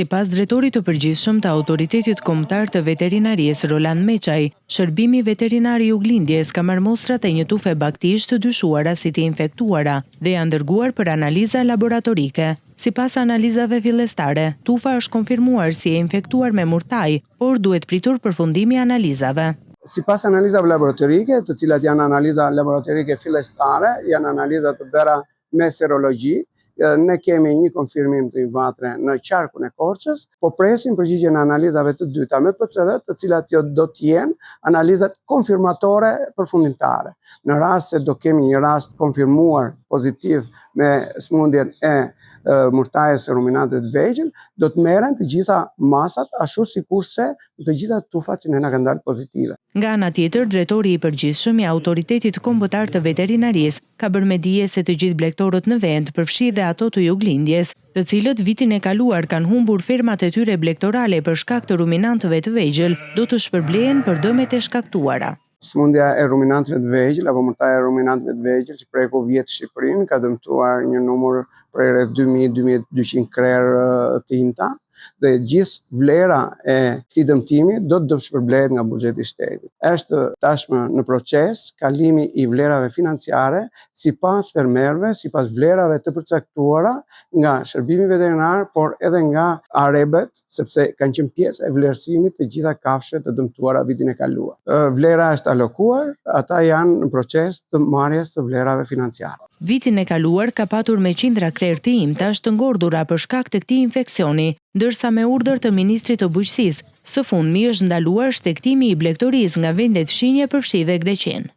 Sipas drejtorit të përgjithshëm të Autoritetit Kombëtar të Veterinarisë Roland Meçaj, shërbimi veterinar i Juglindjes ka marrë mostrat e një tufe baktish të dyshuara si të infektuara dhe janë dërguar për analiza laboratorike. Sipas analizave fillestare, tufa është konfirmuar si e infektuar me murtaj, por duhet pritur përfundimi i analizave. Sipas analizave laboratorike, të cilat janë analiza laboratorike fillestare, janë analiza të bëra me serologji, ne kemi një konfirmim të vatre në qarkun e Korçës, po presim përgjigjen e analizave të dyta me PCR, të cilat do të jenë analizat konfirmatore përfundimtare. Në rast se do kemi një rast konfirmuar pozitiv me smundjen e murtajës së ruminantëve të vegjël, do të merren të gjitha masat ashtu sikurse të gjitha tufat që ne na kanë dalë pozitive. Nga ana tjetër, drejtori i përgjithshëm i Autoritetit Kombëtar të Veterinarisë ka bërë me dije se të gjithë blegtorët në vend, përfshi dhe ato të Juglindjes, të cilët vitin e kaluar kanë humbur fermat e tyre blegtorale për shkak të ruminantëve të vegjël, do të shpërblehen për dëmet e shkaktuara. Smundja e ruminantëve të vegjël apo murtaja e ruminantëve të vegjël që preku vjet Shqipërinë ka dëmtuar një numër prej rreth 2000-2200 krerë të imta dhe gjithë vlera e këtij dëmtimi do të shpërblehet nga buxheti i shtetit. Është tashmë në proces kalimi i vlerave financiare sipas fermerëve, sipas vlerave të përcaktuara nga shërbimi veterinar, por edhe nga arebet, sepse kanë qenë pjesë e vlerësimit të gjitha kafshëve të dëmtuara vitin e kaluar. Vlera është alokuar, ata janë në proces të marrjes së vlerave financiare. Vitin e kaluar ka patur me qindra krerë të imta të ngordura për shkak të këtij infeksioni, ndërsa me urdhër të Ministrit të Bujqësisë, së fundmi është ndaluar shtektimi i blegtorisë nga vendet fshinje përfshi dhe Greqin.